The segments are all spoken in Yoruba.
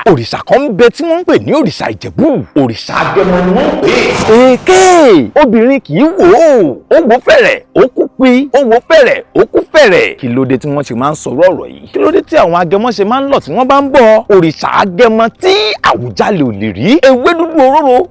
òrìṣà kan ń bẹ tí wọ́n ń pè ní òrìṣà Ìjẹ̀bú. Òrìṣà Agẹmọ ni wọ́n ń pè é. Èké obìnrin kì í wò ó wò fẹ̀rẹ̀ ó kú pi, ó wò fẹ̀rẹ̀ ó kú fẹ̀rẹ̀. Kí ló dé tí wọ́n ṣe máa ń sọ̀rọ̀ ọ̀rọ̀ yìí? Kí ló dé tí àwọn Agẹmọ ṣe máa ń lọ tí wọ́n bá ń bọ òrìṣà Agẹmọ tí Àwùjalè ò lè rí ewé dúdú òróró?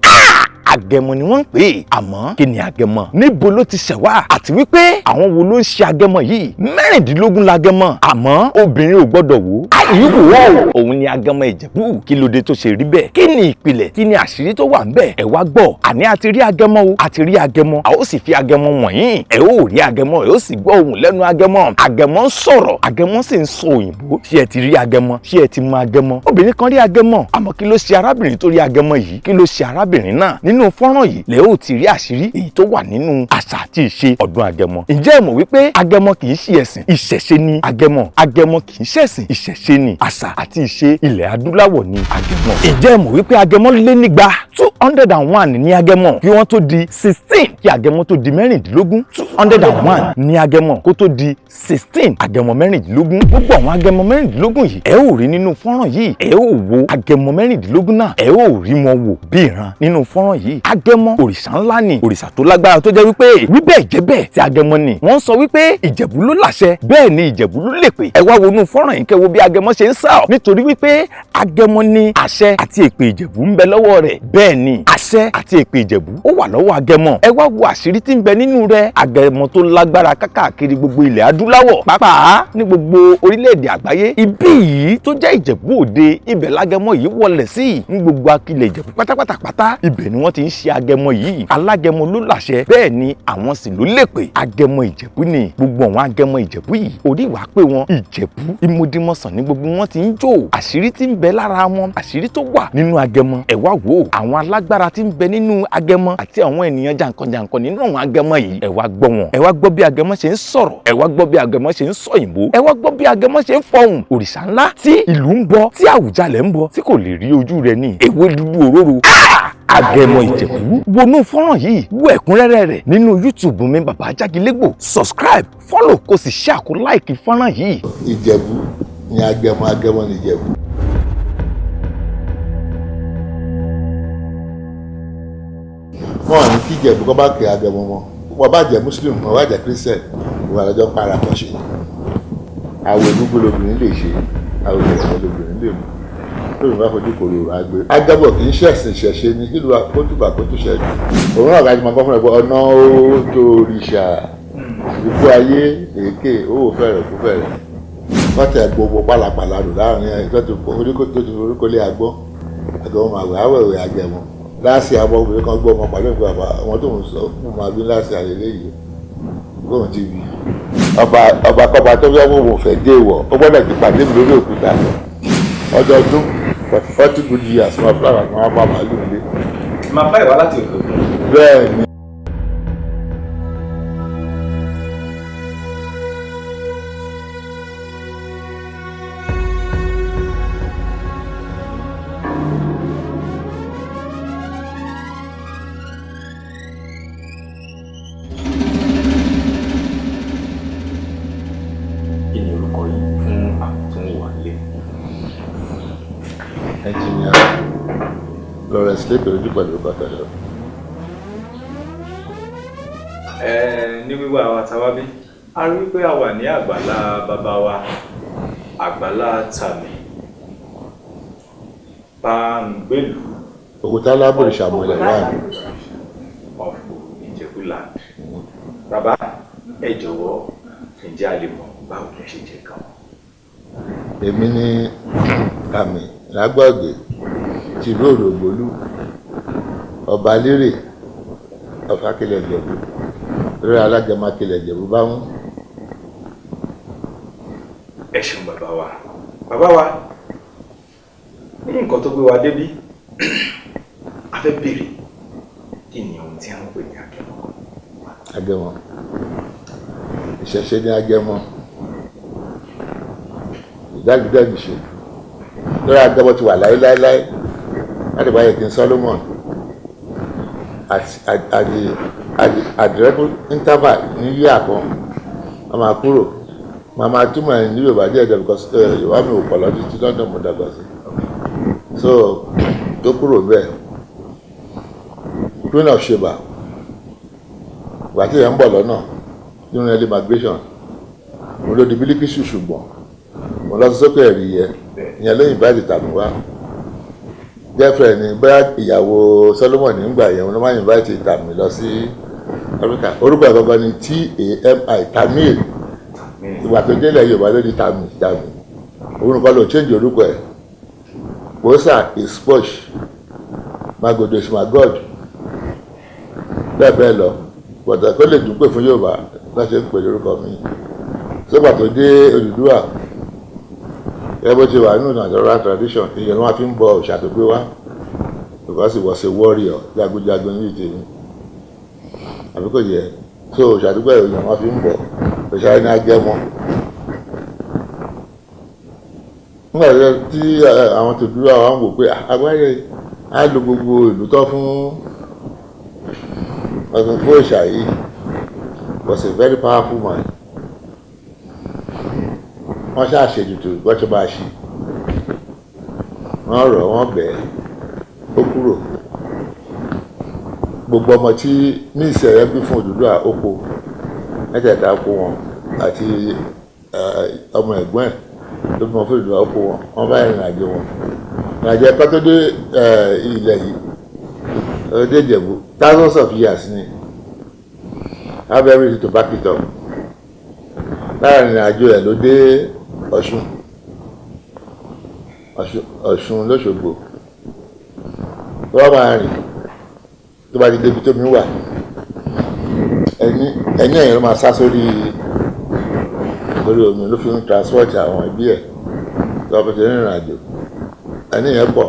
Agẹmọ ni wọ́n ń pè é. Àmọ́ kí ni Agẹmọ? Níbo ló ti ṣẹ̀ wá? Àti wípé àwọn wo ló ń ṣe Agẹmọ yìí? 16 l'Agẹmọ. Àmọ́ obìnrin ò gbọ́dọ̀ wò. Àyíwò òun ni Agẹmọ Ìjẹ̀bú. Kí ló dé tó ṣe rí bẹ́ẹ̀? Kí ni ìpìlẹ̀? Kí ni àṣírí tó wà ńbẹ̀? Ẹ wá gbọ́. Àní a ti rí Agẹmọ o. A ti rí Agẹmọ. A ó sì fi Agẹmọ wọ̀nyí. Ẹ ó rí Agẹmọ. Ẹ ó sì gbọ́ ohùn lẹ́nu Agẹmọ. Agẹmọ ń sọ̀rọ̀. Agẹmọ sì ń sọ òyìnbó. Ṣé ẹ ti rí Agẹmọ? Ṣé ẹ ti mọ Agẹmọ? Obìnrin kan rí Agẹmọ. Àmọ́ kí ló ṣe arábìnrin tó rí Agẹmọ yìí? Kí ló ṣe arábìnrin náà? Nínú fọ́nrán yìí lẹ ó ti rí àṣírí èyí tó wà nínú àṣà àti ìṣe ọdún Agẹmọ. Ǹjẹ́ ẹ mọ̀ wípé Agẹmọ kì í ṣe ẹ̀sìn, ìṣẹ̀ṣe ni Agẹmọ. Agẹmọ kì í ṣẹ̀sìn, ìṣẹ̀ṣe ni àṣà àti ìṣe ilẹ̀ adúláwọ̀ ni Agẹmọ. Ǹjẹ́ ẹ mọ̀ wípé Agẹmọ lé nígba 201 ní Agẹmọ kí wọ́n tó di 16 kí Agẹmọ tó di 16. 201 ní Agẹmọ kó tó di 16 Agẹmọ 16. Gbogbo àwọn Agẹmọ 16 yìí ẹ ó rí nínú fọ́nrán yìí. Ẹ ó wo Agẹmọ 16 náà, ẹ ó rí wọn wò bí ìran nínú fọ́nrán yìí. Agẹmọ òrìṣà ńlá ni, òrìṣà tó lágbára tó jẹ́ wípé wíbẹ̀ jẹ́ bẹ́ẹ̀ tí Agẹmọ ni. Wọ́n sọ wípé Ìjẹ̀bú ló láṣẹ, bẹ́ẹ̀ ni Ìjẹ̀bú ló lè pè. Ẹ wá wọnú fọ́nrán yìí kẹ́ wo bí Agẹmọ ṣe ń sá ọ̀, nítorí wípé Agẹmọ ni àṣẹ àti èpè Ìjẹ̀bú ń bẹ lọ́wọ́ rẹ̀. Bẹ́ẹ̀ ni àṣẹ àti èpè Ìjẹ̀bú ó wà lọ́wọ́ Agẹmọ. Ẹ wá wo àṣírí tí ń bẹ nínú rẹ̀. Agẹmọ tó lágbára kákàkiri gbogbo ilẹ̀ adúláwọ̀, pàápàá ní gbogbo orílẹ̀-èdè àgbáyé. Ibí yìí tó jẹ́ Ìjẹ̀bú Òde, ibẹ̀ l'Agẹmọ yìí wọlẹ̀ sí. Ní gbogbo akilẹ̀ Ìjẹ̀bú pátápátá ibẹ̀ ni wọ́n ti ń ṣe Agẹmọ yìí. Alágẹmọ ló láṣẹ, bẹ́ẹ̀ ni àwọn sì ló lè pè. Agẹmọ Ìjẹ̀bú ni gbogbo àwọn Agẹmọ Ìjẹ̀bú yìí. Orí ìwà pé wọn Ìjẹ̀bú ìmọ̀dìmọ̀sán ní gbogbo wọn ti ń jó. Àṣírí tí ń bẹ lára wọn, àṣírí tó wà nínú Agẹmọ. Ẹ wá wò àwọn alágbára tí ń bẹ nínú Agẹmọ àti àwọn ènìyàn jàǹkànjàǹkàn nínú àwọn Agẹmọ yìí. Ẹ wá gbọ́ wọn. Ẹ wá gbọ́ bí Agẹmọ ṣe ń sọ̀rọ̀. Ẹ wá gbọ́ bí Agẹmọ ṣe ń sọ òyìnbó. Ẹ wá gbọ́ bí Agẹmọ ṣe ń fọhùn. Òrìṣà ńlá tí ìlú ń bọ, tí Àwùjalẹ̀ ń bọ, tí kò lè rí ojú rẹ̀ ní ewé dúdú òróró. Agẹmọ Ìjẹ̀bú. Wọnú fọ́nrán yìí, wo ẹ̀kúnrẹ́rẹ́ rẹ̀ nínú YouTube mi babajagilegbo. Subscribe, follow kó sì share kó like fọ́nrán yìí. Ìjẹ̀bú ni Agẹmọ, Agẹmọ ni Ìjẹ̀bú. Wọ́n ní kí Ìjẹ̀bú kọ́ bá kẹ́ Agẹmọ mọ́. Wọ́n bá jẹ́ Muslim, wọ́n bá jẹ́ Christian, ìwà lọ́jọ́ ń para kan ṣe. Àwọn ìdúgbò lobìnrin lè ṣe, àwọn ìrẹ̀lẹ̀ lobìnrin lè mú. Lórí bá fojú kò rò àgbé. Agẹmọ kì í ṣẹ̀sìn ìṣẹ̀ṣe ni kí ló wà kó túbà kó tó ṣẹ́jú. Òun náà kájú máa kọ́ fún ẹ̀gbọ́n ọ̀nà ó tó òrìṣà. Ikú ayé èké owó fẹ̀rẹ̀ kú fẹ̀rẹ̀. Wọ́n tẹ gbogbo pálapàla rò láàrin ẹ̀ tó ti forúkọ lé agbọ́. Agẹmọ máa wẹ̀ awẹ̀wẹ̀ Agẹmọ. Láàsì àwọn obìnrin kan gbọ́ ọmọ pàdé ìgbà àwọn tó ń sọ fún máa bí láàsì àlélẹ́ yìí. Bóun ti wí. Ọba kọba tó fẹ́ wò fẹ́ dé ìwọ̀ ó gbọ́dọ̀ ti pàdé mi lórí òkúta. Ọdọọdún 40 good years máa fúlára kan wá bá màálù nílé. Máa bá ìwà láti òkè òkun. Bẹ́ẹ̀ ni. Kí ni orúkọ yìí fún àtúnwò ilé? Engineer Lawrence lè bẹ̀rẹ̀ ojú pẹ̀lú ọkọ̀ tẹ̀lé. Ní wíwá wa tàwábí, a rí pé a wà ní àgbàlá bàbá wa, àgbàlá Tani, Báńgbèlú. Òkúta lábòrì ṣàmúlẹ̀ láàrin. Ọ̀fù Ìjẹ̀bú land. Bàbá, ẹ jọ̀wọ́, ǹjẹ́ a lè mọ̀ báwo ló ṣe jẹ́ gan? Èmi ní àmì lágbàgbé tìlú Òrògbólú, ọba lérè, ọba Akilẹ̀ Ìjẹ̀bú, lórí Alágẹmọ Akilẹ̀ Ìjẹ̀bú bá mú. Ẹ ṣeun bàbá wa. Bàbá wa, ní nǹkan tó gbé wa débí, a fẹ́ béèrè kí ni ohun tí a ń pè ní Agẹmọ? Agẹmọ. Ìṣẹ̀ṣe ní Agẹmọ. Ìdágídágì ṣe. Lórí Agẹmọ ti wà láéláéláé láti báyìí kí n Solomon àdìrẹ́bù interval ní yíyà kan a máa kúrò máa túmọ̀ ẹ̀ ní Yorùbá díẹ̀ díẹ̀ because Yorùbá mi ò pọ̀ lọ́dún tí London mo dàgbà sí. so tó kúrò bẹ́ẹ̀ Queen of Sheba ìgbà tí èèyàn ń bọ̀ lọ́nà nínú early migration mo ló di Bilikisu ṣùgbọ́n mo lọ sí sókè ẹ̀rí yẹ ìyẹn lẹ́yìn báyìí tàbí wá girlfriend ni bẹ́ẹ̀ ìyàwó Solomon nígbà yẹn wọn ló máa ń invite tàmí lọ sí Africa orúkọ ẹ̀ gangan ni Tami Tamil ìgbà tó délẹ̀ Yorùbá ló di Tami òun kan ló change orúkọ ẹ̀ Bosa is posh Magodo is my God bẹ́ẹ̀ bẹ́ẹ̀ lọ bọ̀dà kó lè dúpẹ́ fún Yorùbá láti ń pè lórúkọ mi sọ́gbà tó dé Odùduwà ẹ bó ti wà nínú natural tradition ìyẹn wọn fi ń bọ òòṣà tó gbé wá because he was a warrior jagunjagun ní ìtẹ̀yìn àbí kò yẹ so òòṣà tó gbé ìyẹn wọn fi ń bọ òòṣà ní Agemo nígbà tí àwọn tó dúró àwọn wò pé agbáyé á lo gbogbo ìlú tó fún ọdún fún òòṣà yìí was a very powerful man wọ́n ṣàṣètùtù gbọ́tọ̀ bá ṣe wọ́n rọ̀ wọ́n bẹ̀ ó kúrò gbogbo ọmọ tí ní ìṣẹ̀rẹ́ bí fún Odùduwà oko mẹ́tẹ̀ẹ̀ta kó wọn àti ọmọ ẹ̀gbọ́n ẹ̀ ló bí wọn fún Odùduwà oko wọn wọ́n bá ìrìn àjò wọn ìrìnàjò ẹ̀kọ́ tó dé ilẹ̀ yìí ó dé Ìjẹ̀bú thousands of years ni have everything to back it up láàrin ìrìnàjò ẹ̀ ló dé Ọ̀ṣun lóṣogbo tó bá máa rìn tó bá ti débi tó mi wà ẹ̀yìn ẹ̀yìn ló máa sá sórí omi ló fi ń transport àwọn ẹbí ẹ̀ tó bá ti rìnrìn àjò ẹ̀yìn yẹn pọ̀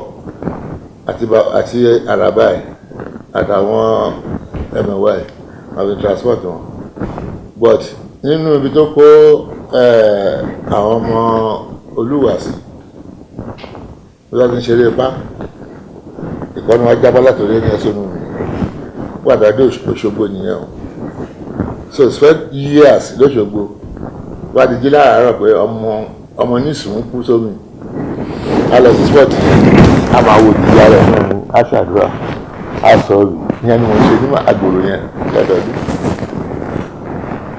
àti àràbà ẹ̀ àtàwọn ẹ̀mẹ̀wá ẹ̀ máa fi transport wọn but nínú ibi tó kó àwọn ọmọ Olúwa sí ló ti ń ṣeré ipá ìkọ́ni wa jábọ́ látòrí ẹni ẹsẹ̀ nù pàdádé Òṣogbo nìyẹn o so spend years lóṣogbo wá di jí láàárọ̀ pé ọmọ nísùn kú sómi a lọ sí sport a máa wo ìyá rẹ̀ nínú aṣàdúrà a sọ ìyẹn ni mo ṣe ní àgbòrò yẹn lọ́dọọdún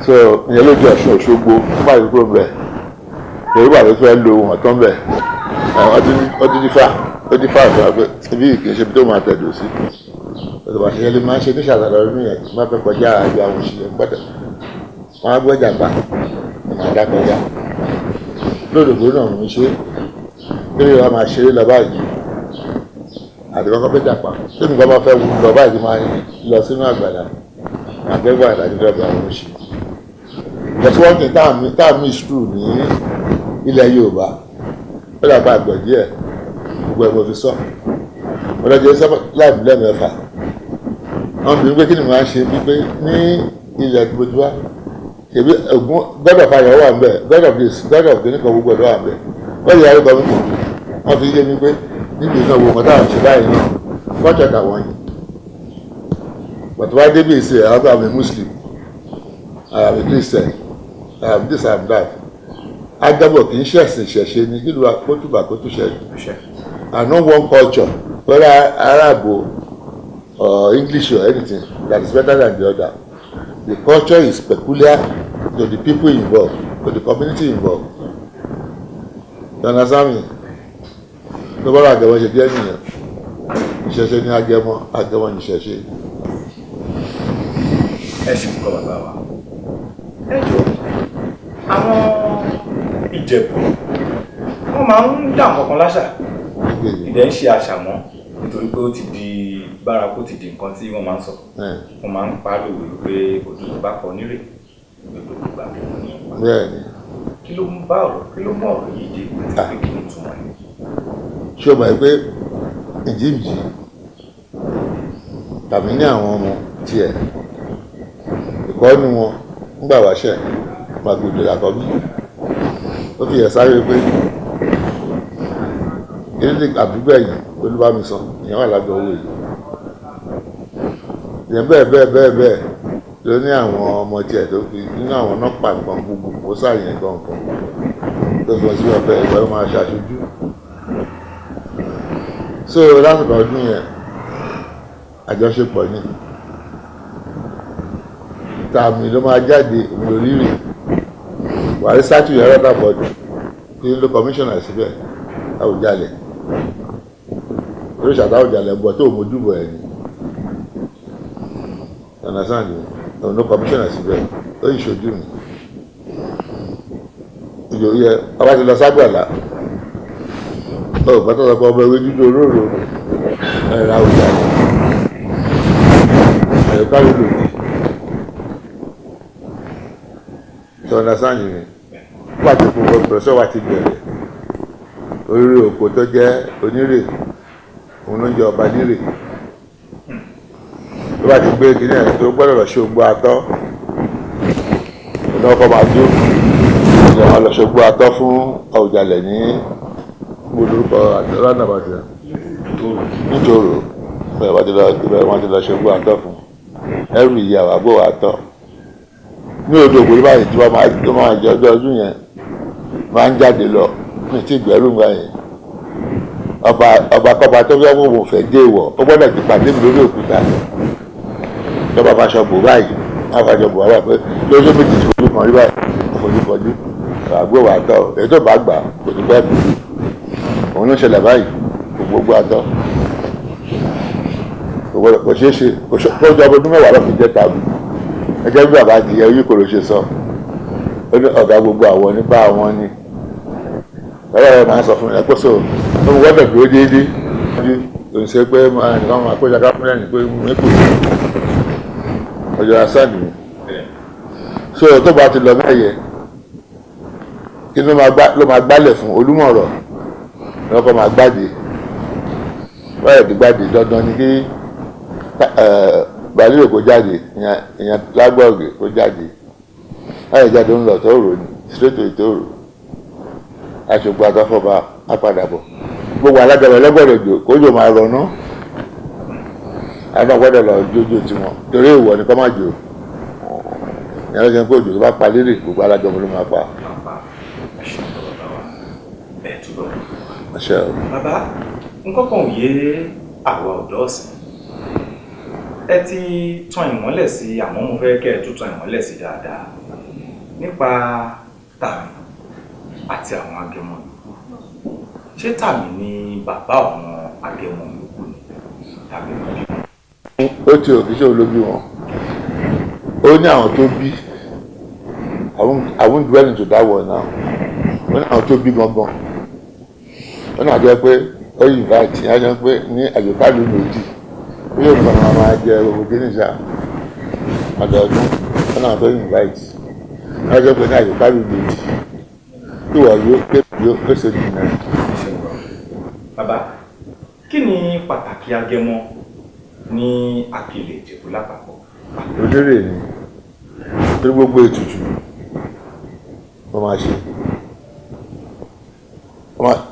so ìyẹn ló di Ọ̀ṣun Òṣogbo tó bá yẹ kúrò bẹ́ẹ̀ Yorùbá ló fẹ́ lo ohun ọ̀tọ́ bẹ́ẹ̀ ọdún dífà ọ̀sán pé ibi kì í ṣe bí tó máa tẹ̀dọ̀ sí ọ̀dọ̀ àṣeyẹ lè máa ń ṣe ní ṣàtàlọ́ ọdún yẹn má fẹ́ kọjá àjọ àwọn òṣìṣẹ́ gbọ́dọ̀ wọn á gbọ́jà gbà wọn máa dá kọjá lódòdó náà ń ṣe kí wọn máa ṣeré lọ báyìí àti kọ́kọ́ fẹ́ jàpá tí nǹkan bá fẹ́ lọ báyìí máa lọ sínú àgbàlá àgbẹ̀gbà àti gbẹ̀gbà àwọn òṣìṣẹ́ just one thing táàmì ìṣúrù ní ilẹ̀ Yorùbá ó dàgbà àgbẹ̀ díẹ̀ gbogbo ẹ̀mọ́ fi sọ ọlọ́jọ́ sọ́pọ̀ láì bílẹ̀ mẹ́fà àwọn obìnrin pé kí ni wọ́n á ṣe wípé ní ilẹ̀ gbogbo ṣèbí ògùn god of ayọ̀ wà ń bẹ̀ god of this god of kìnnìkan gbogbo ọ̀dọ́ wà ń bẹ̀ wọ́n yẹ arúgbó mi wọ́n fi yé mi pé níbi ìnáwó wo nǹkan táwọn ṣe báyìí náà kọ́ńtà tàwọn yìí pàtó wá débi ìsè àwọn àmì Muslim àmì Christian àmì this and that Agemo kì í ṣẹ̀sìn ṣẹ̀ṣẹ̀ ní kí ló wà kótùbà kótù ṣẹ̀ṣẹ̀ and no one culture whether Arab or English or anything that is better than the other. The culture is peculiar to the people involved, to the community involved. You understand me? No matter Agemo ṣe jẹ́ nìyẹn ìṣẹ̀ṣe ní Agemo ní ìṣẹ̀ṣe. Ẹ ṣe kọ́ bàbá wa ẹ jọ àwọn Ìjẹ̀bú wọ́n máa ń dà nǹkan láṣà ìdẹ̀ ń ṣe àṣà mọ́ nítorí pé ó ti di bárakú ti di nǹkan tí wọ́n máa ń sọ wọ́n máa ń pa lòwe wípé òdòdó bá kọ nírè òdòdó bá kọ ní ìwà kí ló mú ọ̀rọ̀ yìí dé pé kí ni túmọ̀ ẹ̀. ṣé o mọ̀ pé ìjìbìjì tàbí ní àwọn ọmọ tiẹ̀ ìkọ́ni wọn ń gbà wáṣẹ̀ Magodo làkọ́bí ó fi ẹ̀sáré pé ilé àbúgbẹ̀yìn olúbámisọ ìyẹn wà lábẹ́ owó yìí ìyẹn bẹ́ẹ̀ ló ní àwọn ọmọ tiẹ̀ tó fi nínú àwọn nọ́pà nǹkan gbogbo ó sàyẹn gangan tó fi wọn sí ọbẹ̀ ìwé máa ṣàṣojú so lásìkò ọdún yẹn àjọṣepọ̀ ni tààmì ló máa jáde òmìnira rírì wàrí sátú yẹn rọ́dà bọ́dù kí ló kọmíṣánná síbẹ̀ Awujale oríṣàtà Awujale bọ̀ tó mójúbọ̀ ẹ̀ ni understand òun ló kọmíṣánná síbẹ̀ ó yìí ṣojú mi ìjò yẹ ọba ti lọ ságbàlá ó bàtà sọ pé ọmọ ewé dúdú olóró ẹ̀rọ Awujale ẹ̀rọ kárí lòdì tó understand mi wà tí gbogbo ìpẹ̀sọ́ wa ti bẹ̀rẹ̀ orí òkò tó jẹ́ onírè òun ló ń jẹ ọba nírè tó bá ti gbé kíní ẹ̀ tó gbọ́dọ̀ lọ ṣògbó atọ́ ìná ọkọ̀ máa jó ìjọba lọ ṣògbó atọ́ fún Awujale ní gbòdúrúkọ àtọ́lánàbàtì nítorò bẹ́ẹ̀ wọ́n ti lọ ṣògbó atọ́ fún ẹrù ìyàwó àbò atọ́ ní odò ògbóló báyìí tí wọ́n máa jẹ ọjọ́ ọdún yẹn máa ń jáde lọ ní tí ìgbẹ́rù ń gbà yẹn ọba kọba tó fẹ́ wọ́n fẹ́ dé ìwọ̀ ó gbọ́dọ̀ ti pàdé mi lórí òkúta tọ́ba máa ṣọ̀bù báyìí máa fa ṣọ̀bù wá pé lóṣù méjì tí fojú kan rí báyìí fojú àgbo wà tọ́ èyí tó bá gbà kò ní bẹ́ẹ̀ bí òun ló ṣẹlẹ̀ báyìí gbogbo àtọ́ kò ṣeé ṣe kó jọ ọdún mẹ́wàá lọ́ọ́ fi jẹ́ tàbí ẹjẹ́ bí bàbá adìyẹ yìí kò ló ṣe sọ ó ní ọ̀gá gbogbo àwọn nípa àwọn ni ọ̀rọ̀ rẹ̀ máa ń sọ fún mi ẹ̀kọ́ so ó ń wọ́dọ̀ dúró déédéé òun ṣe pé nǹkan máa kó jaka fún ẹ̀yìn pé mẹ́kù ọjọ́ asáàdì mi so tó bá ti lọ mẹ́yẹ kí ló máa gbálẹ̀ fún Olúmọ̀rọ̀ lọ́kọ̀ máa gbáde wáyà tó gbáde dandan ni kí gbàlérò kó jáde ìyẹn lágbọ̀ọ̀gẹ̀ kó jáde láyé jáde ń lọ tó rò ní straight to ìtòrò aṣògbò àtọ́fọ́ba apàdàbọ̀ gbogbo alágbàlẹ̀ lọ́gbọ̀dọ̀ jò kójò máa rọ̀nà àwọn gbọ́dọ̀ lọ jójó tiwọn torí ìwọ ni kọ́ máa jò ìyẹn lọ́sẹ̀ pé òjò tó bá pa lérè gbogbo alágbàlẹ̀ ló máa pa. bàbá nǹkan kan ò yé àwa ọ̀dọ́ ọ̀sìn ẹ ti tan ìmọ́lẹ̀ sí àmọ́ mo fẹ́ kẹ́ ẹ tún tan ìmọ́lẹ̀ sí dáadáa nípa Tani àti àwọn Agemo yòókù ṣé Tani ni bàbá àwọn Agemo yòókù ni tàbí wọn. ó ti òkè ṣé olóbi wọn ó ní àwọn tó bí I won't dwell into that one now ó ní àwọn tó bí gangan ó náà jẹ́ pé ó invite yẹn á jẹ́ pé ní àyíká ló lòdì bí yóò kàn máa jẹ owó kí nìṣà ọdọọdún wọn náà tó invite wọn jẹ́ pé ní àyíká ló lòdì tí wọ́n yóò pèsè nìyẹn. bàbá kí ni pàtàkì Agemo ní àkìlẹ̀ Ìjẹ̀bú lápapọ̀. onírè ni torí gbogbo ètùtù wọ́n máa ṣe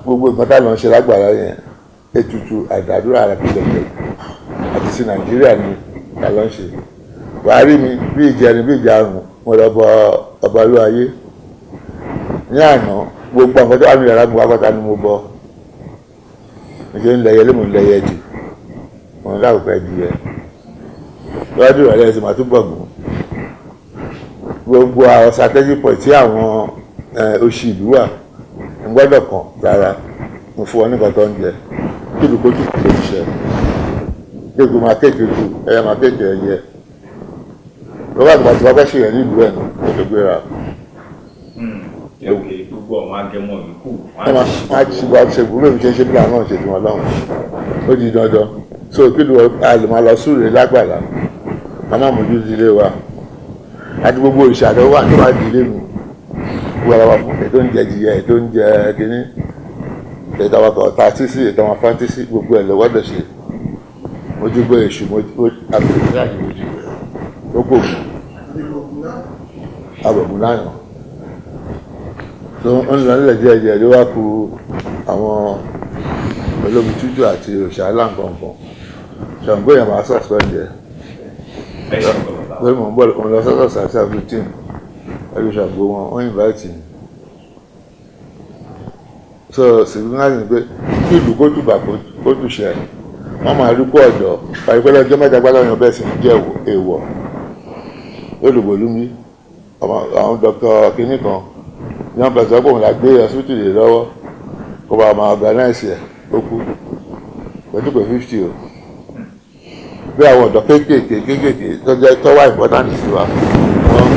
gbogbo nǹkan tá à lọ ń ṣe lágbára yẹn ètùtù àdàdúrà àkìlẹ̀ Ìjẹ̀bú àti sí Nàìjíríà ni tá lọ ń ṣe wàá rí mi bí ìjẹrin bí ìjarun mo lọ bọ ọba olú ayé ní àná gbogbo àwọn tó wà ní yàrá mi wá pátá ni mo bọ níṣẹ́ ń lẹyẹ lẹ́mọ̀ ń lẹyẹ jù wọn láwùjọ ẹbí yẹ lọ́dún ìrọ̀lẹ́ ẹ̀sìn máa túbọ̀ gùn gbogbo àwọn strategic point tí àwọn oṣù ìlú wà ń gbọ́dọ̀ kàn rárá mo fún wọn nìkan tó ń jẹ kí ìlú kó tún kò tó ṣiṣẹ́ kéèkó máa kéèké ju ẹyẹ máa kéèké ẹyẹ lọ́wọ́ àgbà tí wọ́n fẹ́ ṣe yẹn ní ìlú ẹ̀ nù kó tó gbéra. gbogbo àwọn Agemo yòókù wọ́n á ti wá ṣe gbogbo èmi ṣe ń ṣe bí àwọn náà ṣe fi wọn lọ́wọ́ ó di dandan so kí ló àlè máa lọ súre lágbàlá a máa mójú ilé wa àti gbogbo ìṣàlẹ̀ wà níwájú ilé mi gbogbo ara wa fún ètò oúnjẹ jìyà ètò oúnjẹ kínní ètò àwọn kan ta sísí ètò àwọn fáńtísì gbogbo ẹ̀ lọ́wọ́dọ̀ ṣe mojúgbó èṣù àgbègbè ní àyè mojúgbó gbogbo àbọ̀gùn láyàn tó ń lọ nílẹ̀ díẹ̀díẹ̀ ló wá ku àwọn olómi tútù àti òṣàlá nǹkan ṣàǹgó yẹn máa suspend yẹ pé mò ń bọ̀ òun lọ sọ́sọ́ sàṣà 15 ẹlú ṣàǹgó wọn wọ́n invite mi so significant ni pé kí ìlú kó tùbà kó tùṣẹ́ wọ́n máa rí kó ọ̀dọ́ pàrípẹ́lẹ́ ọjọ́ mẹ́ta gbá lọ́yàn bẹ́ẹ̀ sì jẹ́ èèwọ̀ olùgbòlúmi àwọn dr kínní kan ní wọ́n pẹ̀sẹ̀ pọ̀ la gbé hospital lè lọ́wọ́ kó bá máa organize ẹ̀ ó kú pẹ̀lú pé 50 o bí àwọn ọ̀dọ́ kéékèèké tó jẹ́ tó wà important sí wa wọ́n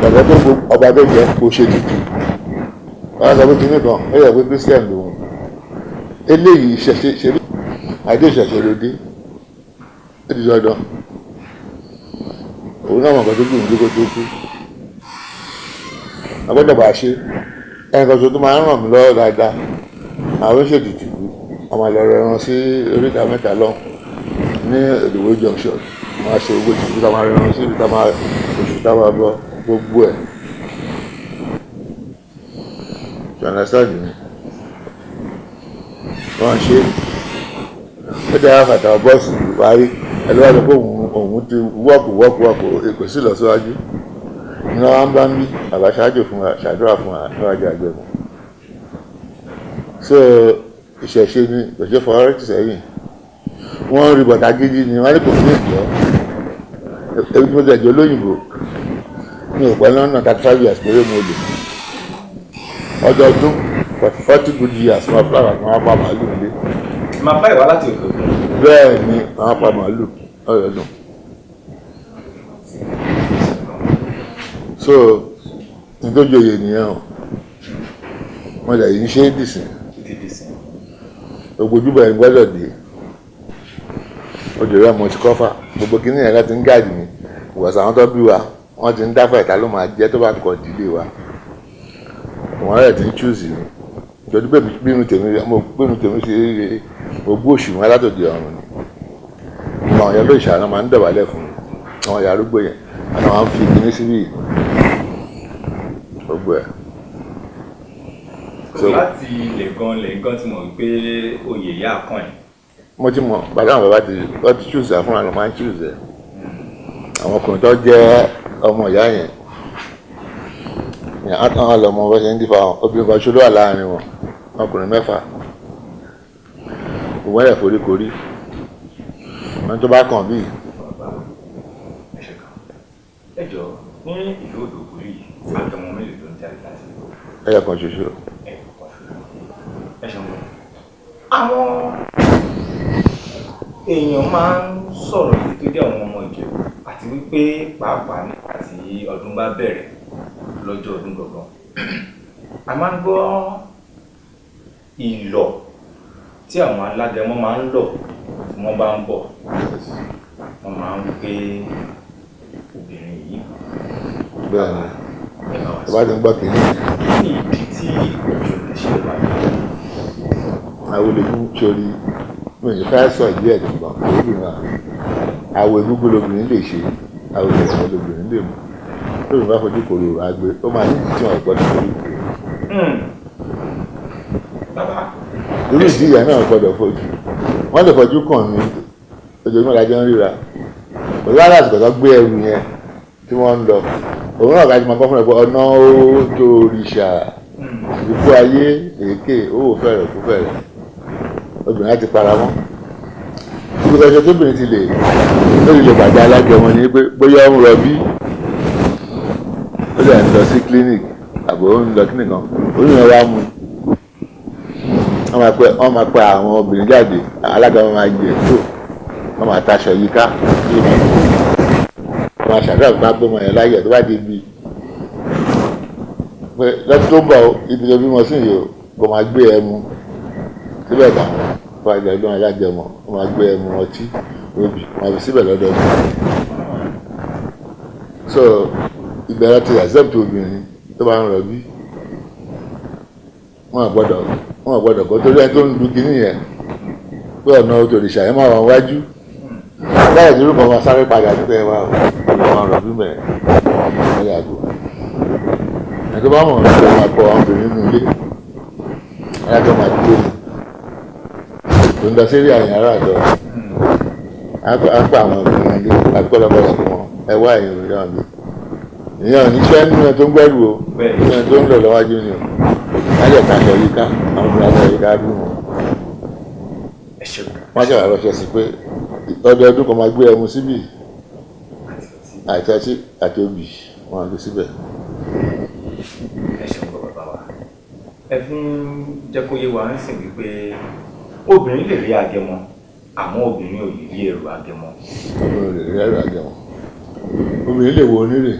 gbàgbé tó ọba tó jẹ́ kó ṣe títì wọ́n sọ pé kínní kan ó yẹ pé Christian lòun eléyìí ṣẹṣẹ àdé ìṣẹ̀ṣẹ̀ ló dé ó ti sọdọ òun náà mọ̀ nǹkan tó kù nígbó tó kú agbọ́dọ̀ bá ṣe ẹnìkan tó máa ń ràn mí lọ́wọ́ dáadáa àwọn ṣètùtù ọmọ àlọ́rọ̀ ẹran sí oríta mẹ́ta lọ ní Èdòwó junction máa ṣe owó tìbí ká máa rẹran sí ibi ká máa oṣù ká máa bọ gbogbo ẹ̀ ṣàǹdàṣàǹdì ni wọ́n ṣe ó dára fàtà bọ́ọ̀sì parí ẹlẹ́wọ̀n pé òun ti wọ́ọ̀kù èkó sí lọ síwájú ní wọ́n bá ń bí àbáṣáájò fún wa ṣàdúrà fún wa níwájú Àgbẹ̀mọ̀ so ìṣẹ̀ṣe ni ìṣẹ̀ṣe fọwọ́rẹ́ ti sẹ́yìn wọ́n rí bọ̀tà gidi ni wọ́n ní kò ní ìjọ ebi tí mo tẹ̀ jọ lóyìnbó ní òpẹ́ lọ́nà 35 years péré mo lò ọdọọdún 40 good years máa fúlára kan wọ́n pa màálù nílé. máa bá ìwà láti òkè òkun. bẹ́ẹ̀ ni wọ́n pa màálù ọdọọdún. so nítorí oyè nìyẹn o wọ́n lè yí ṣe é dìsìn gbogbo ojúbọ ẹ̀ gbọ́dọ̀ dé odò rẹ̀ mo ti kọ́fà gbogbo kínní yẹn láti ń gáàdì mi ìwọ̀sàn àwọn tó bí wa wọ́n ti ń dáfà ìta ló máa jẹ́ tó bá kọ̀ dílé wa wọ́n rẹ̀ ti ń chúùsì ni ìjọba pé bínú tèmi ṣe é gbogbo òṣù wọn látòdì ọ̀run ni àwọn ìyá lóṣà náà máa ń dọ̀bálẹ̀ fún àwọn ìyá arúgbó yẹn àti àwọn fi kínní síbí gbogbo ẹ̀. láti lẹ́gán tí mo rí pé oyè ìyá kan ẹ̀. mo ti mọ bàbá àwọn bàbá ti chúùsì àfúnra ló máa ń chúùsì ẹ̀ àwọn ọkùnrin tó jẹ́ ọmọ ìyá yẹn ní àwọn ọmọ bá ṣe ń dífà wọn obìnrin kan ṣó ló wà láàrin wọn ọkùnrin 6 òun ẹ̀ foríkorí wọn tó bá kàn bíi. ẹ jọ ní ìlú Òdògùn yìí àtọmọ mélòó ló ń jáde láti ìlú. ẹyọ kan ṣoṣo. ẹ ṣeun àwọn èèyàn máa ń sọ̀rọ̀ yìí tó jẹ́ àwọn ọmọ Ìjẹ̀bú àti wípé pàápàá nígbà tí ọdún bá bẹ̀rẹ̀ lọ́jọ́ ọdún gangan a máa ń gbọ́ ìlọ̀ tí àwọn alágẹmọ máa ń lọ̀ tí wọ́n bá ń bọ̀ wọ́n máa ń wípé obìnrin yìí. bẹ́ẹ̀ ni ẹ bá ti ń gbọ́ kìíní. kí ni ìdí tí òjò ṣe wà ní. àwọn olùkú sórí mi ò fẹ́ sọ ìdí ẹ̀ nìkan obìnrin wa àwọn egúngún lobìnrin lè ṣe àwọn ìrẹ̀lẹ̀ lobìnrin lè mú lórí bá fojú kòrò àgbè ó máa ní ìdí tí wọn gbọ́dọ̀ fojú kòrò. irú ìdí ìyá náà gbọ́dọ̀ fojú wọ́n lè fojú kàn mí ojoojúmọ́ la jẹ́ ń ríra pẹ̀lú aláàsìkò tó gbé ẹrù yẹn tí wọ́n ń lọ òun náà kájú máa gbọ́ fún ẹ pé ọ̀nà ó tó òrìṣà ikú ayé èké owó fẹ̀rẹ̀ kú fẹ̀rẹ̀ obìnrin á ti para mọ́ ibi ìtọ́jú tóbìnrin ti lè lórí lè gbàgbé alágẹmọ ni pé bóyá ó ń rọbí ó lè lọ sí clinic àbò ó ń lọ kíni kan oyún ẹ wá mú wọ́n máa pe àwọn obìnrin jáde alágẹmọ máa jẹ tó wọ́n máa taṣọ yíká wọ́n máa ṣàdúrà fún agbómọ yẹn láyè tó bá di ibi pé lọ́tí tó ń bọ̀ ibi tó bímọ sí yìí kò máa gbé ẹmu síbẹ̀ bá wọn ìgbà ìlú alágẹmọ wọ́n máa gbé ẹmu ọtí obì wọ́n fi síbẹ̀ lọ́dọọdún so ìbẹ̀rẹ̀ ti accept obìnrin tó bá ń rọbí wọ́n gbọ́dọ̀ kó torí ẹni tó ń du kínní yẹn pé ọ̀nà òtòrìṣà yẹn máa wà wájú láyé tí orúkọ máa sáré padà nípa ẹ̀ wá ọ̀nà rọbí mẹ́rin ẹ̀ yàgò ẹni tó bá mọ̀ nípa ẹ̀ máa kọ àwọn obìnrin nínú ilé alájọ máa dúró tó ń lọ sí eré àyàn ará àjọ á pa àwọn obìnrin ilé àgbọ̀dọ̀gbọ̀dọ̀ fún wọn ẹ wá ẹ̀yìn òrìṣà wọn bí ìyẹn ò ní ṣẹ́ nínú ẹ̀ tó ń gbẹ́rù o ìyẹn tó ń lọ lọ́wájú ni o láyé ìtaṣọ yìí ká àwọn obìnrin aṣọ yìí ká bí wọn wọ́n ṣe àrọ́ṣẹ́ sí pé ọdọọdún kan máa gbé ẹmu síbì àìtọ́sí àti obì wọ́n á gbé síbẹ̀. Ẹ ṣeun bàbá wa. Ẹ fi ń jẹ́ kó yé wa ń sìn wípé obìnrin lè rí agẹmọ àmọ́ obìnrin ò lè rí ẹrù agẹmọ. Obìnrin lè rí ẹrù agẹmọ. Obìnrin lè wo onírè.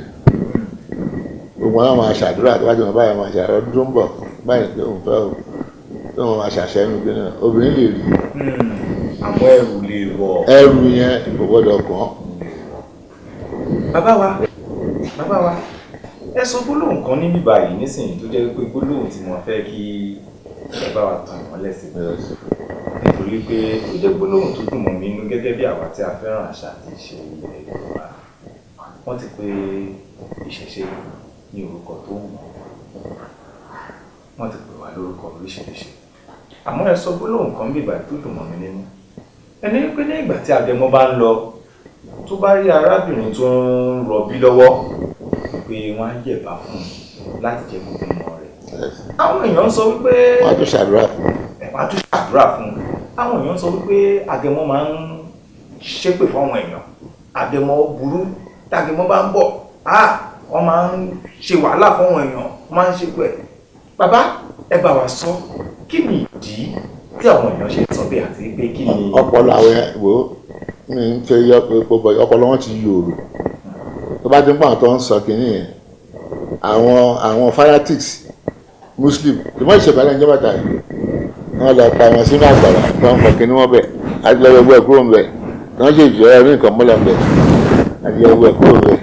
Gbogbo àwọn máa ṣàdúrà tó bá jẹ́ wọn báyìí máa ṣàdúrà ọdún tó ń bọ̀ báyìí pé òun fẹ́ o tó wọn máa ṣàṣẹ ẹnu gbé náà obìnrin lè rí. Àmọ́ ẹrù lè wọ̀. Ẹrù yẹn kò gbọ́dọ̀ kàn. Bàbá wa ẹ sọ gbólóhùn kan níbí báyìí nísìnyí tó jẹ́ pé gbólóhùn tí mo fẹ́ kí ẹ bá wa tàn wọ́n lẹ́sìn. Nítorí pé ó jẹ́ gbólóhùn tó dùn mọ́ mi inú gẹ́gẹ́ bí àwa tí a fẹ́ràn àṣà àti ìṣe ilẹ̀ Yorùbá. Wọ́n ti pè ìṣẹ̀ṣe ní orúkọ tó wù wọ́n ti pè wá lórúkọ oríṣiríṣi. Àmọ́ ẹ sọ gbólóhùn kan bí báyìí tó dùn mọ́ mi nínú. Ẹni pé ní ìgbà tí agẹmọ bá ń lọ tó bá rí arábìnrin tó ń rọbí lọ́wọ́ pé wọ́n á yẹ̀bá fún un láti jẹ́ kó bímọ rẹ̀. Àwọn èèyàn sọ wípé wọ́n á tún ṣàdúrà fún un. Wọ́n á tún ṣàdúrà fún un. Àwọn èèyàn sọ wípé agẹmọ máa ń ṣépè fún àwọn èèyàn. Agẹmọ burú tágẹmọ bá ń bọ̀ wọ́n máa ń ṣe wàhálà fún àwọn èèyàn wọ́n máa ń ṣépè. Bàbá ẹ bá wa sọ kí ni ìdí tí àwọn èèyàn ṣe sọ bẹ́ẹ̀ àti pé kí ni. Ọpọlọ àwọn ìwò mi ń fẹ́ yọ pé ọpọlọ wọn ti yòrò tó bá dín pàǹ tó ń sọ kínní yẹn àwọn fanatics muslim tí wọ́n ṣe balẹ̀ ìjọba tàbí wọ́n lọ pa wọn sínú àgbàrá tó ń fọ kínní wọn bẹ̀ adìyẹwò ẹ̀ kúrò ń bẹ̀ tí wọ́n ṣe ìjọ ẹ̀rí nǹkan mọ́lẹ̀ ń bẹ̀ adìyẹwò ẹ̀ kúrò ń bẹ̀.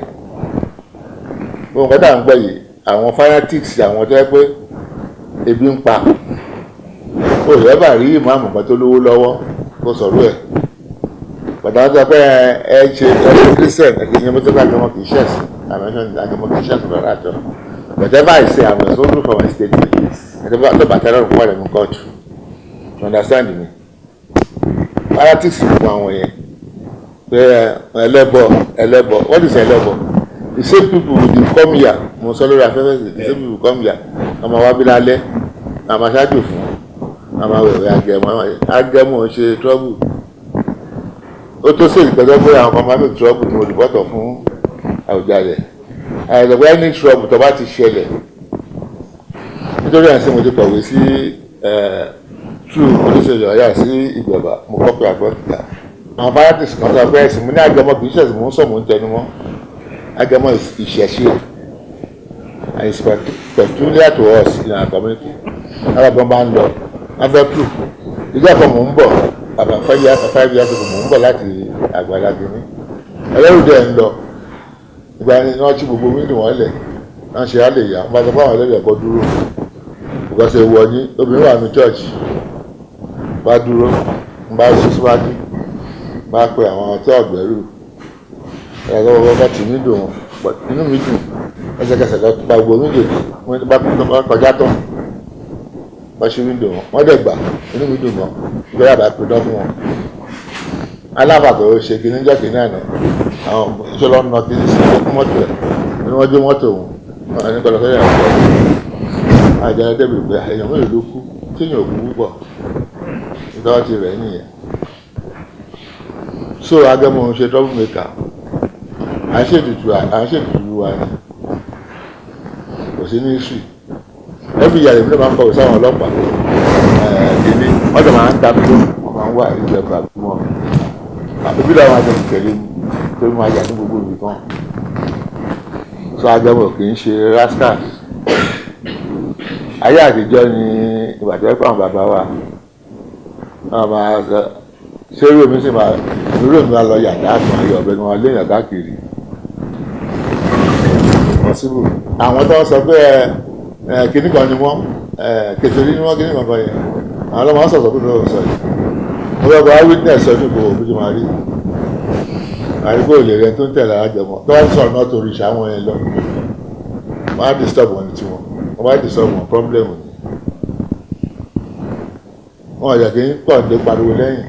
Gbogbo nǹkan tá à ń gbọ́ yìí àwọn fanatics àwọn tó yẹ pé ebi ń pa ó yẹ bá rí ìmáàmù kan tó lówó lọ́wọ́ kó sọ̀rọ̀ ẹ̀ pàtàkì sọ pé ẹ ṣe christian ẹ̀kí ní mọ́tò láti ọmọ kì í ṣẹ̀sì àmọ́ àjọmọ kì í ṣẹ̀sì lọ́rọ̀ àjọ whatever I say I'm responsible for my statement ẹ̀dẹ́gbà tó bàtà lọ́rùn kó wà lẹ́nu kóòtù you understand me politics fún àwọn yẹn pé ẹlẹ́bọ what is ẹlẹ́bọ the same people will come here mo sọ lórí afẹ́fẹ́ the same people come here ọmọ wa bí lálẹ́ àmọ́ aṣáájú fún àmọ́ wẹ̀wẹ̀ agẹmọ ṣe trouble ó tó sì ìpẹ́jọ́ pé àwọn kan máa ń make trouble ní olùbọ́tọ̀ fún Àwùjalè àìsàn any trouble tó bá ti ṣẹlẹ̀ nítorí àìsàn mo ti kọ̀wé sí true oníṣèlú ọ̀yà sí ìjọba mo kọ́ pé àgbọ̀ kìtà àwọn fanatics kan sọ pé ẹ̀sìn mo ní agẹmọ kì í ṣẹ̀sìn mo ń sọ mo ń tẹnu mọ́ agẹmọ ìṣẹ̀ṣe and it's peculiar to us in our community alábọ́n bá ń lọ afẹ́tù ìjọ kan mò ń bọ̀ about 5 years ago mò ń bọ̀ láti Àgbàlá Gíní ẹlẹ́rù dẹ̀ ń lọ ìgbà ni wọ́n ti gbogbo wíńdò wọn lẹ̀ wọ́n ṣe á lè yá wọ́n bá sọ fún àwọn ẹlẹ́rù ẹ̀kọ́ dúró because èèwọ̀ ni obìnrin wà ní church bá dúró ń bá sún síwájú bá pe àwọn tí ọ̀gbẹ́rù ẹ̀rọ ọgbọ́n ti wíńdò wọn inú mi dùn ẹsẹ̀kẹsẹ̀ lọ pa gbogbo wíńdò wọn bá kọjá tán wọ́n ṣe wíńdò wọn wọ́n dẹ̀ gbà inú mi dùn mọ́ ìgbéra bá pè dán fún wọn. alábàtọ̀ ṣe kìíní jọ́ kìíní àná àwọn ìṣọ́lọ́ ń nọ kí ní sí mọ́tò ẹ̀ ní wọ́n gbé mọ́tò òun àwọn ẹni kọlọ sẹ́yìn ọ̀pọ̀ àjẹrẹ débi pé èèyàn mélòó ló kú tí èèyàn kú púpọ̀ ìtọ́wọ́ ti rẹ̀ nìyẹn. so agẹmọ ń ṣe trouble maker à ń ṣètùtù wa ni kò sí ní history every year èmi náà máa ń kọ̀wé sáwọn ọlọ́pàá kìíní wọ́n jọ máa ń ta dúró wọ́n máa ń wà ìjọba àbúmọ̀ àbíbí làwọn àjọ ìtẹ̀lé mi tó máa jà ní gbogbo ibì kan so agẹmọ kì í ṣe rascals ayé àtijọ́ ni ìgbà tó yẹ kó àwọn bàbá wa wọ́n máa ṣé irú mi sì máa irú mi máa lọ yàtá àtúnwá ayọ̀ ọ̀bẹ ni wọ́n lé yàn káàkiri possible àwọn tó ń sọ pé kìnnì kan ni wọ́n kẹsìrì ni wọ́n kìnnì kan kan yẹn àwọn ọlọ́mọ wọn sọ̀tọ̀ kúndùn sọ yìí mo fẹ́ kọ́ wá witness ọdún kò bí máa rí àríkó ìlè rẹ tó ń tẹ̀lé àjọmọ tó wá sọ̀rọ̀ náà torí ìṣàwọn yẹn lọ wọ́n á disturb wọn ní tiwọn wọ́n á disturb wọn problem ni wọ́n ọ̀jà kì í pọ̀ dé pariwo lẹ́yìn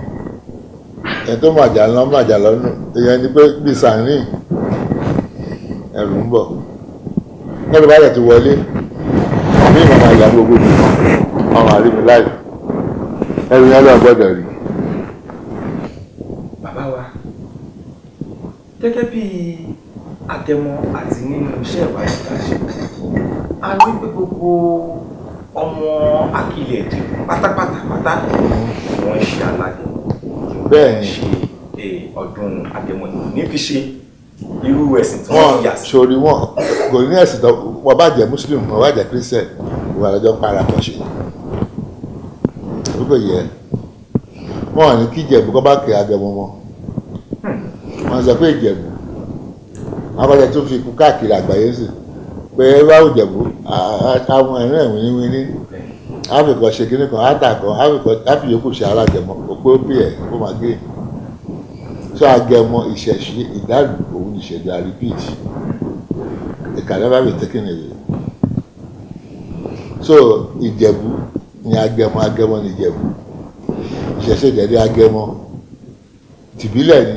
ẹni tó màjà lọ́nù èèyàn ni pé bí sàárín ẹ̀rù ń bọ̀ lọ́dọ̀ bá yẹ ti wọlé ní ìmọ̀ máa yà gbogbo mi ọmọ àrí mi láì ẹrù yẹn lọ gbọ́dọ̀ rí gẹ́gẹ́ bí Agẹmọ àti nínú iṣẹ́ ìwádìí tá a ṣe a rí pé gbogbo ọmọ akílẹ̀ èdè pátápátá wọ́n ṣe alágẹmọ bẹ́ẹ̀ ni ṣe ọdún Agẹmọ ní fi ṣe irú ẹ̀sìn tí wọ́n yà sí. sórí wọn kò ní ẹ̀sìn tó wọ́n bá jẹ́ muslim wọ́n bá jẹ́ christian wọ́n àlọ́jọ́ ń para kan ṣe àbúkò yẹ wọ́n ní kí Ìjẹ̀bú kọ́ bá kẹ́ Agẹmọ mọ́ wọ́n sọ pé Ìjẹ̀bú abájá tó fi kú káàkiri àgbáyé sí pé báwo Ìjẹ̀bú àwọn ẹ̀rín ẹ̀wìn wíní áfíkọ̀ ṣe kíní kan átàkọ̀ áfíyókù ṣe alágẹmọ òpó bí ẹ̀ ó máa gé so Agẹmọ ìṣẹ̀ṣe ìdálù òun ìṣẹ̀dá repeat it can never be taken away so Ìjẹ̀bú ni Agẹmọ Agẹmọ ni Ìjẹ̀bú ìṣẹ̀ṣe ìdẹ̀dẹ̀ Agẹmọ tìbílẹ̀ ni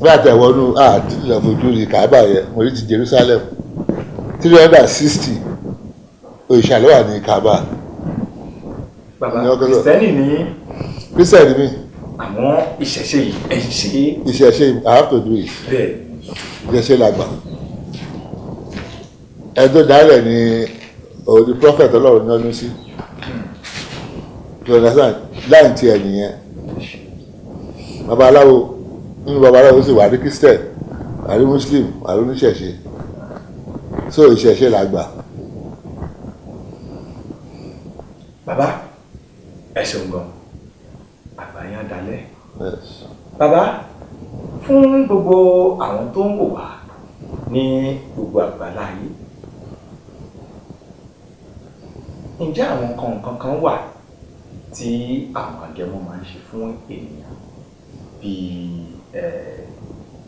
bí àtẹ̀wọ́nú àtìlẹ̀ fojú rí Káàbà yẹn mo rí ti Jerusalem 360 òrìṣà ló wà ní Káàbà. Bàbá Kristẹni ni Kristẹni mi. Àmọ́ ìṣẹ̀ṣe yìí ẹ̀ ń ṣe. Ìṣẹ̀ṣe I have to do it. Bẹ́ẹ̀. Ìṣẹ̀ṣe làgbà. Ẹni tó dálẹ̀ ni òdi prophet Ọlọ́run ní ọdún sí. Láì tiẹ̀ nìyẹn. Babaláwo nínú babaláwo sì wà ní Kristẹni, wà ní Muslim, wà ní oníṣẹ̀ṣe. So ìṣẹ̀ṣe làgbà. Bàbá ẹ ṣeun gan àgbáyé dalẹ̀. Bàbá fún gbogbo àwọn tó ń wò wá ní gbogbo àgbàlá yìí ǹjẹ́ àwọn nǹkan kan wà tí àwọn Agẹmọ máa ń ṣe fún ènìyàn bíi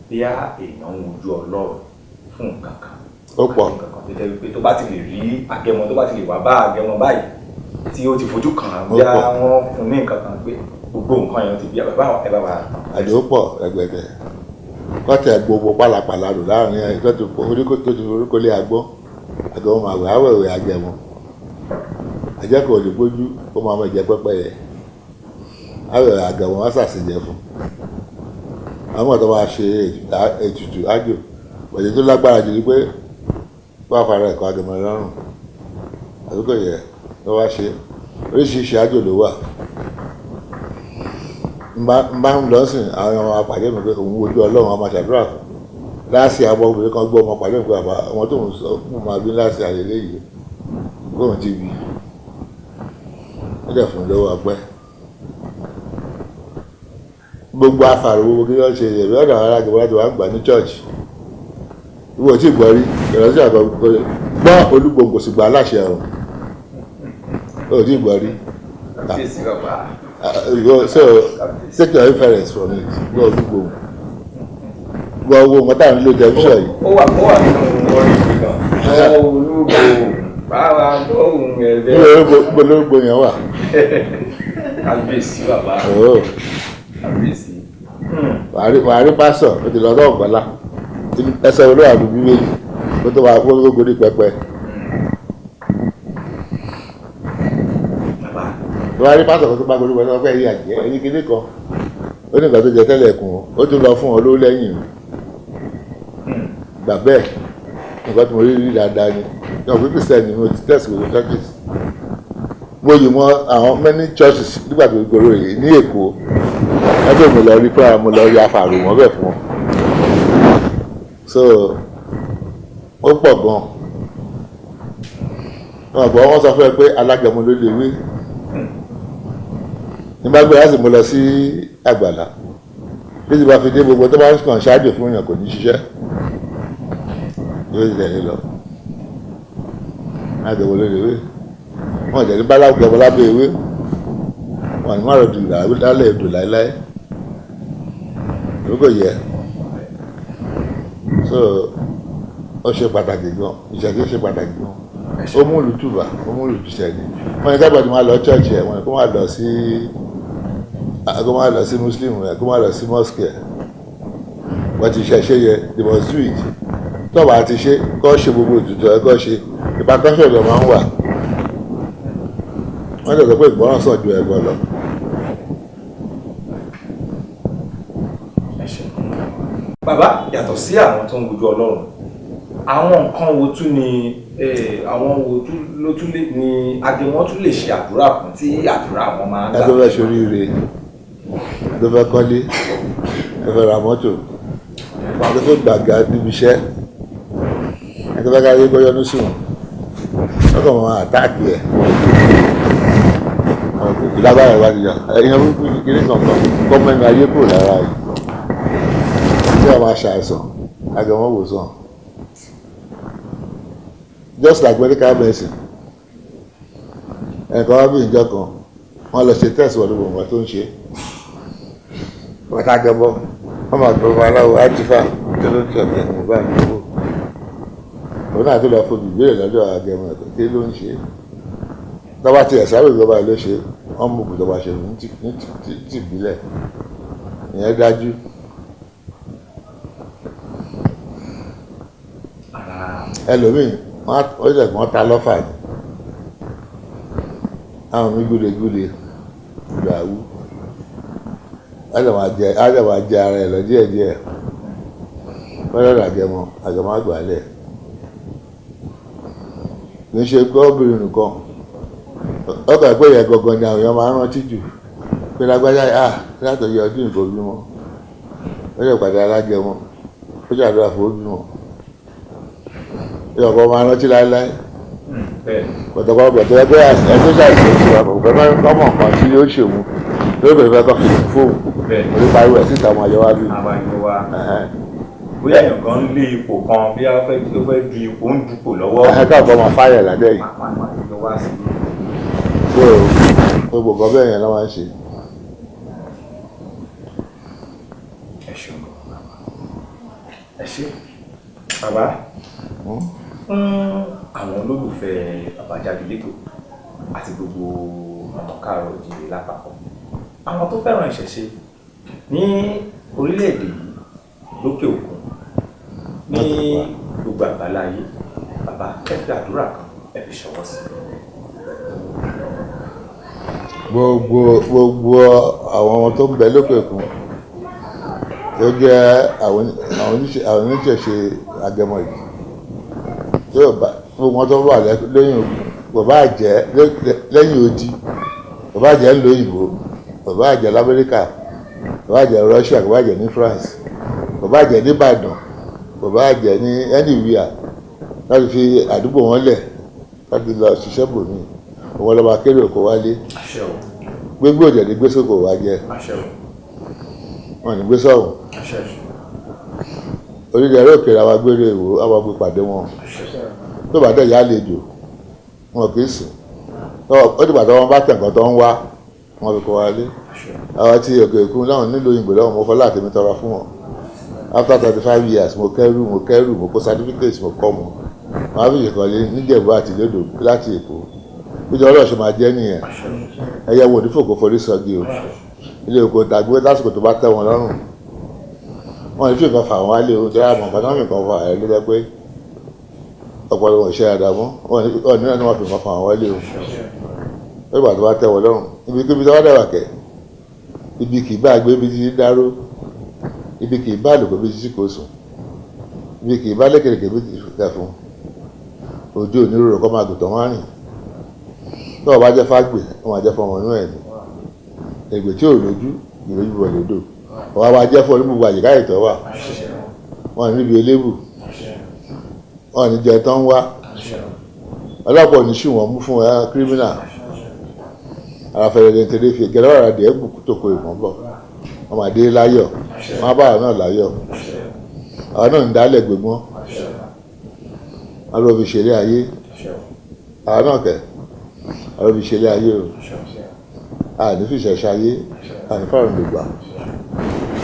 bíá èèyàn ń wojú Ọlọ́run fún nǹkan kan ó pọ̀ tó bá ti lè rí Agẹmọ tó bá ti lè wá bá Agẹmọ báyìí tí ó ti fojú kàn án bí wọ́n fún ní nǹkan kan pé gbogbo nǹkan yẹn ti bí àbẹ̀bá ẹ bá wa. àdéhùn pọ̀ ẹgbẹ̀gbẹ̀ kọ́tẹ̀ gbogbo pálapàla rò láàrin ẹ̀ tó ti orúkọ lé agbọ́ Agẹmọ máa wẹ̀ áwẹ̀wẹ̀ Agẹmọ àjẹkọ̀ òde gbójú ó máa jẹ pẹ́pẹ́ yẹ áwẹ̀wẹ̀ Agẹmọ wọ́n ṣàṣìjẹ fún àwọn ọ̀dọ́ máa ṣe ètùtù ájò pẹ̀lú tó lágbára jù ní pé wọ́n á fara ẹ̀kọ́ Agẹmọ lọ́rùn àdúgbò yẹ ló wá ṣe oríṣiríṣi ájò ló wà bá ń lọ sìn àwọn ọmọ apàdé mi pé òun wojú Ọlọ́run ọmọ ṣàdúrà fún láàsì àwọn obìnrin kan gbọ́ ọmọ pàdé mi pé àbá ọmọ tó ń sọ fún máa bí láàsì àyèlé yìí bóun ti wí ó dẹ̀ fún lọ́wọ́ ọgbẹ́ gbogbo afàrò gbogbo kí wọ́n ṣe ìrẹ̀lẹ̀ ọ̀dọ̀ àwọn Agẹmọ láti wá ń gbà ní church ìwọ tí gbọ́ rí ìrọ̀lẹ́sì àgbọ̀ gbọ́ Olúgbòǹgbò sì gba aláṣẹ ọ̀run ó tí gbọ́ rí. So take your reference from it gbọ́ Olúgbòǹgbò gbọ́ owó mọ́tà nílò tẹlifíṣàn yìí. ó wà nínú orí ìgbìmọ̀ Olúgbòǹgbò báwa lóhùn ẹ̀rẹ́. Olúgbòǹgbò yẹn wà. Kábíyèsí bàbá. Kábíyèsí. wàá rí pásọ̀ ó ti lọ sọ́ọ̀ gbọ́lá ẹsẹ̀ olówó àdúgbò méjì kó tó wà kó tó gorí pẹpẹ. wàá rí pásọ̀ kó tó bá gorí pẹpẹ wọ́n fẹ́ yí àjẹ́ ẹ̀yìn kíní kan ó ní nǹkan tó jẹ tẹ́lẹ̀ kùn ó tún lọ fún ọ lówó lẹ́yìn gbà bẹ́ẹ̀ nǹkan tí mo rí dáadáa ni ní ọ̀pẹ́ Kristẹni mo ti tẹ̀sí gbogbo churches mo yìí mọ àwọn many churches nígbà tó gbòòrò yìí ní Èkó ẹgbẹ́ mi lọ rí fúnra mo lọ rí afàrò wọn bẹ̀ fún wọn so ó pọ̀ gan ọ̀gbọ́n wọn sọ fún ẹ pé Alágẹmọ ló lè wí nígbà gbé láti mo lọ sí àgbàlá bí ti bá fi dé gbogbo tó bá ń kàn ṣáájú fún èèyàn kò ní ṣiṣẹ́ yóò tẹ̀lé lọ Agẹmọ ló lè wí wọn jẹ́ ní bá Agẹmọ lábẹ́ ewé wọn ni má lọ dùn lálẹ́ èdò láéláé lóko yẹ so ó ṣe pàtàkì gan ìṣẹ̀ṣe ṣe pàtàkì gan ó mú olùtùbà ó mú olùtùsẹ̀ni wọn ni kábàdì máa lọ church ẹ̀ wọn ni kó máa lọ sí muslim ẹ̀ kó máa lọ sí mosque ẹ̀ wọ́n ti ṣẹ̀ṣe yẹ they must do it tọ́ba àti ṣe kọ́ ṣe gbogbo ètùtù ẹ̀ kọ́ ṣe ìpàkọ́ṣọ̀ lọ máa ń wà wọ́n tẹ̀sọ́ pé ìgbọ́ràn sàn ju ẹ̀gbọ́n lọ bàbá yàtọ̀ sí àwọn tó ń wojú Ọlọ́run àwọn nǹkan wo tún ni àwọn wo ló tún lè ní Agemo tún lè ṣe àdúrà fún tí àdúrà wọn máa ń gbà. ẹ tó fẹ́ ṣoríire ẹ tó fẹ́ kọ́lé ẹ fẹ́ ra mọ́tò ẹ tó fẹ́ gbàgà níbi iṣẹ́ ẹ tó fẹ́ káyé gbọ́yọ́nú sùn lọ́kàn wọn àtáàkì ẹ̀ ìlágbára ìwádìí ẹ̀yìn burúkú kiri kankan gọ́ọ̀mẹ̀ntì ayé kò lára yìí tí wọ́n máa ṣàìsàn Agemo wò sàn just like medical medicine ẹ̀kan wá bí ìjọ kan wọ́n lọ ṣe test wọ́n lóko nǹkan tó ń ṣe wọ́n ká Agemo wọ́n máa gbọ́ aláwọ̀ ájífà tó ló ń tẹ̀ ẹ̀ mọ̀ báyìí lówó òun náà tó lọ fojú ìbéèrè lọ́dọ̀ Agemo ẹ̀ kí ló ń ṣe tọ́ba ti ẹ̀sán lòdì ọba ló ṣe wọ́n mú ìjọba ṣe ní tìbílẹ̀ ìyẹn dájú. ẹlòmíì wọ́n ṣe kàn ta lọ́fà ni àwọn mi gúlegúle ìgbàwú ájọ máa jẹ ara ẹ̀ lọ díẹ̀díẹ̀ wọ́n lọ́dọ̀ Agemo àgbàlẹ̀ kì í ṣe gbọ́bìnrin nìkan ọkọ̀ ẹ̀pẹ́ yẹn gangan ni àwọn èèyàn máa ń rántí jù pé lágbájá látọ̀ yẹ ọdún ìbò bímọ ó lè pàdé Agemo ó ṣàdúrà fún bímọ ìyọ̀kọ̀ máa rántí láéláé pọ̀tọ̀pọ̀ ẹgbẹ́ ẹgbẹ́ ṣàìsàn sí wa kò fẹ́ kọ́mọ̀ kan tí ó ṣèwú lórí pẹ̀lú fẹ́ kọ́ fi fóònù orí pariwo ẹ̀ síta ọmọ ayọ́wá bí. bóyá èèyàn kan lé ipò kan bí a fẹ́ du ipò ń dupò lọ́wọ́. káàkó máa fáyà ládẹ́ yìí. gbogbo kan bẹ́ẹ̀ yẹn ló máa ń ṣe. ẹ ṣé bàbá fún àwọn olólùfẹ́ bàbá Jagilegbo àti gbogbo ọmọ káàárọ̀ oòjíire lápapọ̀ àwọn tó fẹ́ràn ìṣẹ̀ṣe ní orílẹ̀-èdè yìí lókè òkun ní gbogbo àgbáláyé bàbá ẹ fi àdúrà kan ẹ fi ṣọwọ́ sí gbogbo àwọn ọmọ tó ń bẹ lókè òkun tó jẹ́ àwọn oníṣẹ̀ṣe Agemo yìí yóò bá gbogbo tó wà lẹ́yìn bàbá àjẹ́ lẹ́yìn odi bàbá àjẹ́ lóyìnbó bàbá àjẹ́ lamẹ́ríkà bàbá àjẹ́ Russia bàbá àjẹ́ ní France bàbá àjẹ́ ní Ìbàdàn bàbá àjẹ́ ní anywhere láti fi àdúgbò wọn lẹ̀ láti lọ ṣiṣẹ́ bòmí òun lọ́ba kéré òkò wálé gbégbé òjò ní gbésòkò wá jẹ wọn ní gbésọ̀hún orílẹ̀ ẹ̀rọ òkèèrè àwọn agbére ìwò àwọn agbè pàdé wọn tó bá dẹ̀ yá àlejò wọn kì í sùn ó dìgbà tó wọn bá tẹ̀ nǹkan tó ń wá wọn fi kó wálé àwọn tí òkè òkun láwọn nílò òyìnbó lọ́wọ́ mo fọlá àtẹ̀mí tọrọ fún wọn after 35 years mo kẹ́rù mo kó certificate mo kọ́ wọn wọn á fi ìkànnì níjẹ̀bú àti lódò láti Èkó bíjọ ọlọ́ọ̀ṣẹ́ máa jẹ́ nìyẹn ẹyẹ wo ní fòkó forí sọ́gi o ilé oko tàgbé lásìkò tó bá tẹ́ wọn lọ́rùn wọn ní fi nǹkan fà wọn wálé o tó yà mọ̀ nǹkan náà nǹkan fà ẹ̀ ló jẹ́ pé ọ̀pọ̀lọpọ̀ ìṣe àdàmú wọn ní náà ni wọ́n fi nǹkan fà wọn wálé o nígbà tó bá tẹ́ wọn lọ́rùn ibi kíbi tó bá dẹ̀ wà kẹ́ ibi kì í bá gbé ibi tí dáró ibi kì í bá lòkò ibi tí kò sùn ibi kì í bá lékèrèkè ibi tí kẹ̀ fún ojú onírúurú kọ́ máa gùn tán wá rìn tó o bá jẹ́ fágbè wọ́n máa jẹ́ fọmọ inú ẹ̀ ní ègbè tí ò lójú ìlójú bọ̀ lódò ọ̀wá máa jẹ́ fún onígbogbo àyíká ìtọ́ wà wọ́n ní níbi elébù wọ́n ní jẹ tán wá ọlọ́pàá ní ṣùgbọ́n mú fún kírímínà àràfẹ̀rẹ̀ tẹ̀lé fi gẹ̀rẹ́ ọ̀rọ̀ adìẹ kù tó kó ìmọ̀ bọ̀ wọ́n máa dé láyọ̀ wọ́n á bá àwọn náà láyọ̀ àwọn náà ń dálẹ̀ gbẹ̀gbọ́n wọ́n lọ́ fi ṣeré ayé àwọn náà kẹ̀ àwọn fi ṣẹlẹ̀ ayé o àní fi ṣẹ̀ṣẹ̀ ayé àní fáwọn olùgbà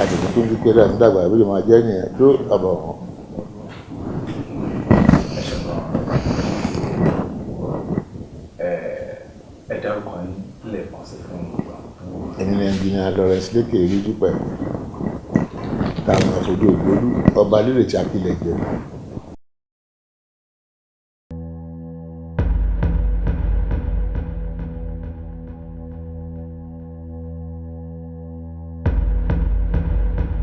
àdìgbò tó ń fi kéré àti dàgbà ìbílẹ̀ máa jẹ́ nìyẹn tó àbọ̀ wọn. ẹ dárúkọ yín lẹ́ẹ̀kan sí fún gbogbo. èmi ni ẹnjìnìà Lawrence lékè ìríjú pẹ̀lú táwọn àfojú ògbólú ọba lílè tí a pilẹ̀ jẹ.